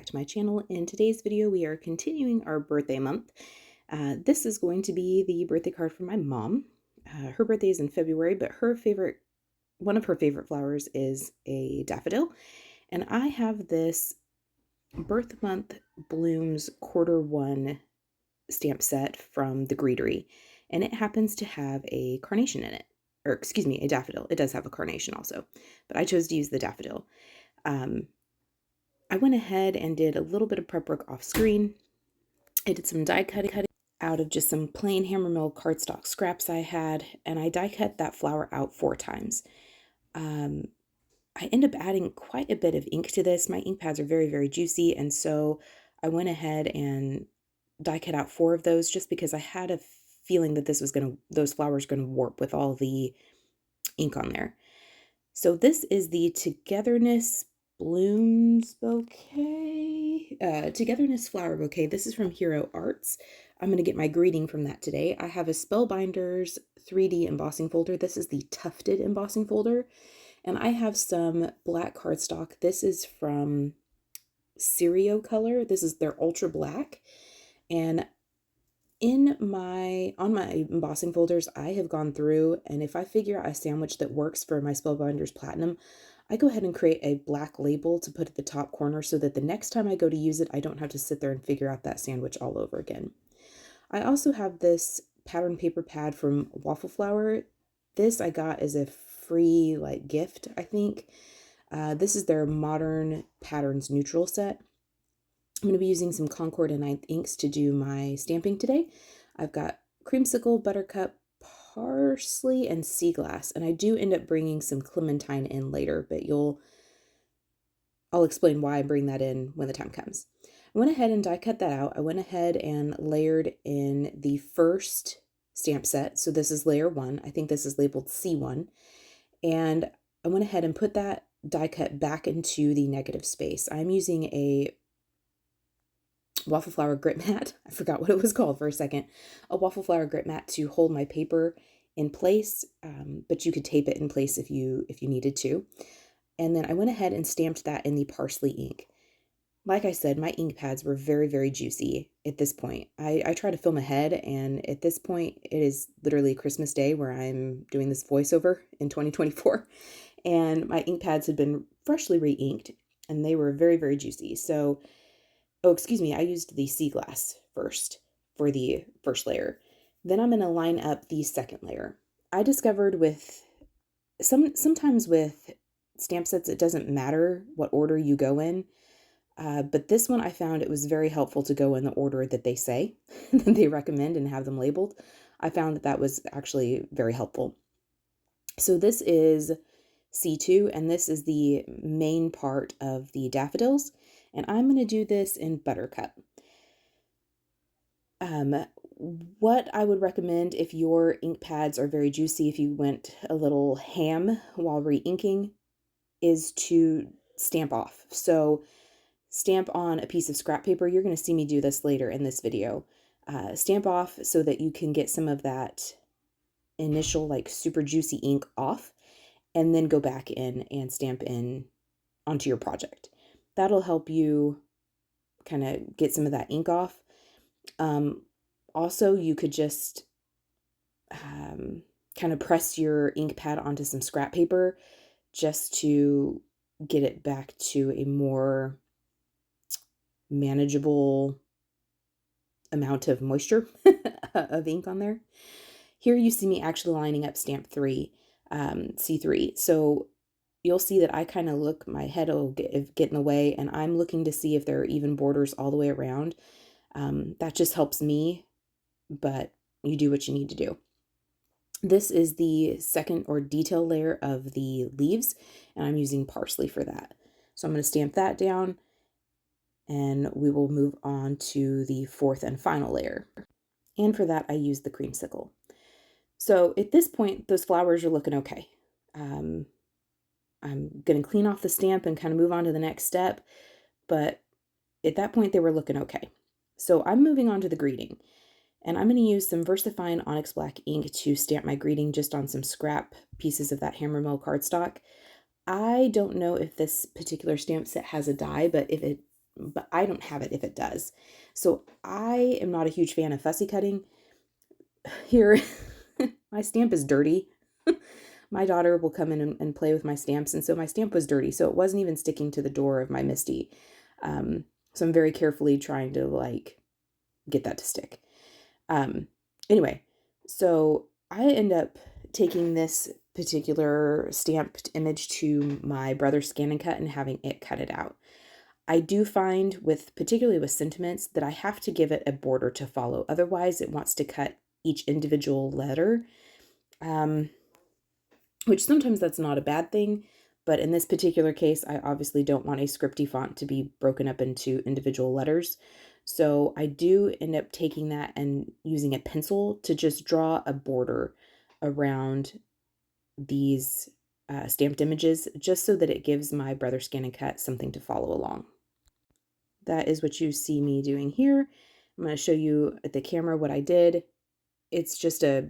to my channel. In today's video, we are continuing our birthday month. This is going to be the birthday card from my mom. Her birthday is in February, but one of her favorite flowers is a daffodil. And I have this birth month blooms quarter 1 stamp set from the Greetery, and it happens to have a carnation in it, or excuse me, a daffodil. It does have a carnation also, but I chose to use the daffodil. I went ahead and did a little bit of prep work off screen. I did some die cutting out of just some plain HAMMMERMILL cardstock scraps I had, and I die cut that flower out 4 times. I end up adding quite a bit of ink to this. My ink pads are very, very juicy, and so I went ahead and die cut out 4 of those just because I had a feeling that those flowers were gonna warp with all the ink on there. So this is the Togetherness Blooms Bouquet, Togetherness Flower Bouquet. This is from Hero Arts. I'm going to get my greeting from that today. I have a Spellbinders 3D embossing folder. This is the Tufted embossing folder. And I have some black cardstock. This is from Sirio Color. This is their ultra black. And on my embossing folders, I have gone through, and if I figure out a sandwich that works for my Spellbinders Platinum, I go ahead and create a black label to put at the top corner so that the next time I go to use it, I don't have to sit there and figure out that sandwich all over again. I also have this pattern paper pad from Waffle Flower. This I got as a free gift, I think. This is their Modern Patterns Neutral set. I'm going to be using some Concord and 9th inks to do my stamping today. I've got Creamsicle, Buttercup, Parsley, and Sea Glass, and I do end up bringing some Clementine in later, but I'll explain why I bring that in when the time comes. I went ahead and die cut that out. I went ahead and layered in the first stamp set, so this is layer 1. I think this is labeled C1, and I went ahead and put that die cut back into the negative space. I'm using a Waffle Flower grit mat. I forgot what it was called for a second. A Waffle Flower grit mat to hold my paper in place, but you could tape it in place if you needed to. And then I went ahead and stamped that in the Parsley ink. Like I said, my ink pads were very, very juicy at this point. I try to film ahead, and at this point, it is literally Christmas Day where I'm doing this voiceover in 2024. And my ink pads had been freshly re-inked, and they were very, very juicy. So oh, excuse me, I used the Sea Glass first for the first layer. Then I'm going to line up the second layer. I discovered sometimes with stamp sets, it doesn't matter what order you go in. But this one I found it was very helpful to go in the order that they say, that they recommend and have them labeled. I found that was actually very helpful. So this is C2, and this is the main part of the daffodils. And I'm going to do this in Buttercup. What I would recommend if your ink pads are very juicy, if you went a little ham while re-inking, is to stamp off. So stamp on a piece of scrap paper. You're going to see me do this later in this video. Stamp off so that you can get some of that initial super juicy ink off, and then go back in and stamp in onto your project. That'll help you kind of get some of that ink off. Also, you could just kind of press your ink pad onto some scrap paper just to get it back to a more manageable amount of moisture of ink on there. Here you see me actually lining up stamp 3, C3. So you'll see that I kind of look, my head will get in the way, and I'm looking to see if there are even borders all the way around. That just helps me, but you do what you need to do. This is the second or detail layer of the leaves, and I'm using Parsley for that. So I'm going to stamp that down, and we will move on to the 4th and final layer. And for that, I use the Creamsicle. So at this point, those flowers are looking okay. I'm going to clean off the stamp and kind of move on to the next step, but at that point they were looking okay. So I'm moving on to the greeting, and I'm going to use some VERSAFINE Onyx Black ink to stamp my greeting just on some scrap pieces of that HAMMMERMILL cardstock. I don't know if this particular stamp set has a die, but if it but I don't have it if it does. So I am not a huge fan of fussy cutting. Here, my stamp is dirty. My daughter will come in and play with my stamps, and so my stamp was dirty, so it wasn't even sticking to the door of my Misty. So I'm very carefully trying to like get that to stick. Anyway, so I end up taking this particular stamped image to my brother's Scan and Cut and having it cut it out. I do find particularly with sentiments, that I have to give it a border to follow. Otherwise, it wants to cut each individual letter, which sometimes that's not a bad thing. But in this particular case, I obviously don't want a scripty font to be broken up into individual letters. So I do end up taking that and using a pencil to just draw a border around these stamped images, just so that it gives my brother Scan and Cut something to follow along. That is what you see me doing here. I'm going to show you at the camera what I did. It's just a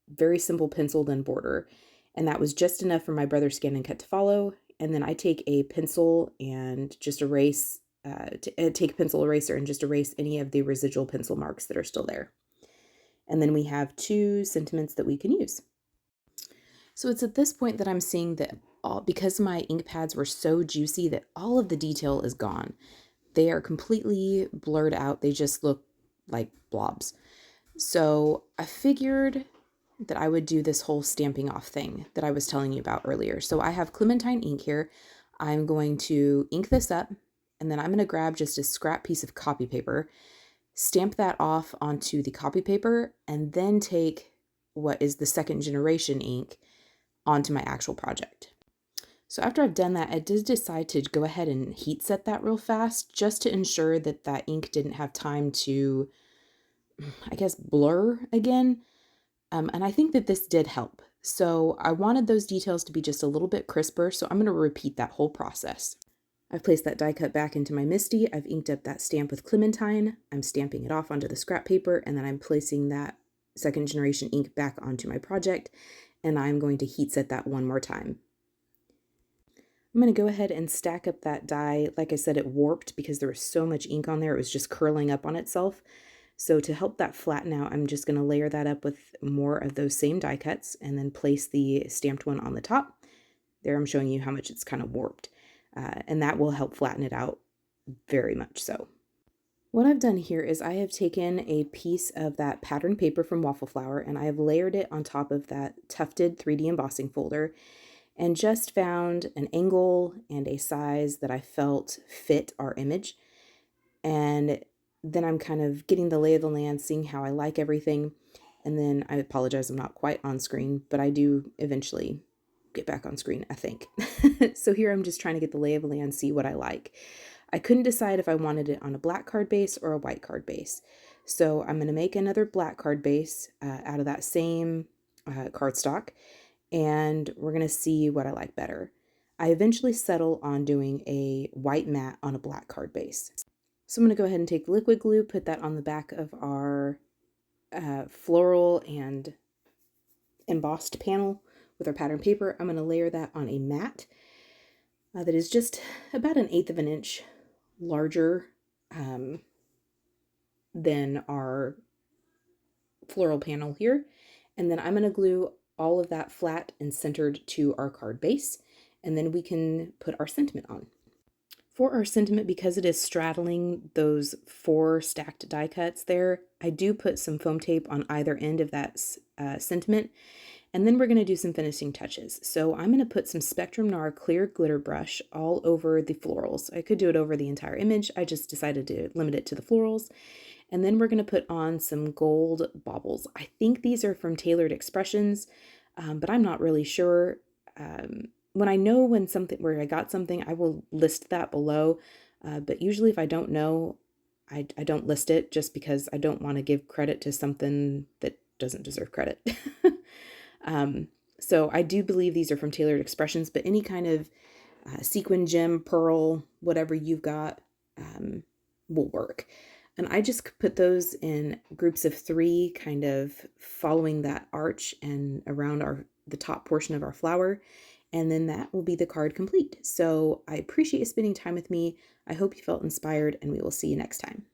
very simple penciled in border, and that was just enough for my brother Scan and Cut to follow. And then I take a pencil and just erase, take a pencil eraser and just erase any of the residual pencil marks that are still there. And then we have 2 sentiments that we can use. So it's at this point that I'm seeing that because my ink pads were so juicy, that all of the detail is gone. They are completely blurred out. They just look like blobs. So I figured that I would do this whole stamping off thing that I was telling you about earlier. So I have Clementine ink here. I'm going to ink this up, and then I'm going to grab just a scrap piece of copy paper, stamp that off onto the copy paper, and then take what is the 2nd generation ink onto my actual project. So after I've done that, I did decide to go ahead and heat set that real fast, just to ensure that that ink didn't have time to, I guess, blur again. And I think that this did help. So I wanted those details to be just a little bit crisper, so I'm going to repeat that whole process. I've placed that die cut back into my Misty. I've inked up that stamp with Clementine. I'm stamping it off onto the scrap paper, and then I'm placing that 2nd generation ink back onto my project, and I'm going to heat set that one more time. I'm going to go ahead and stack up that die. Like I said, it warped because there was so much ink on there. It was just curling up on itself. So to help that flatten out, I'm just going to layer that up with more of those same die cuts and then place the stamped one on the top. There I'm showing you how much it's kind of warped. And that will help flatten it out very much so. What I've done here is I have taken a piece of that pattern paper from Waffle Flower, and I have layered it on top of that tufted 3D embossing folder, and just found an angle and a size that I felt fit our image. And then I'm kind of getting the lay of the land, seeing how I like everything. And then I apologize, I'm not quite on screen, but I do eventually get back on screen, I think. So here I'm just trying to get the lay of the land, see what I like. I couldn't decide if I wanted it on a black card base or a white card base. So I'm going to make another black card base out of that same cardstock, and we're going to see what I like better. I eventually settle on doing a white matte on a black card base. So I'm going to go ahead and take liquid glue, put that on the back of our floral and embossed panel with our pattern paper. I'm going to layer that on a mat that is just about 1/8 of an inch larger than our floral panel here. And then I'm going to glue all of that flat and centered to our card base, and then we can put our sentiment on. For our sentiment, because it is straddling those 4 stacked die cuts there, I do put some foam tape on either end of that sentiment, and then we're going to do some finishing touches. So I'm going to put some Spectrum Noir clear glitter brush all over the florals. I could do it over the entire image. I just decided to limit it to the florals. And then we're going to put on some gold baubles. I think these are from Tailored Expressions, but I'm not really sure. When I know where I got something, I will list that below. But usually if I don't know, I don't list it, just because I don't want to give credit to something that doesn't deserve credit. So I do believe these are from Tailored Expressions, but any kind of sequin, gem, pearl, whatever you've got will work. And I just put those in groups of 3, kind of following that arch and around the top portion of our flower. and then that will be the card complete. So I appreciate you spending time with me. I hope you felt inspired, and we will see you next time.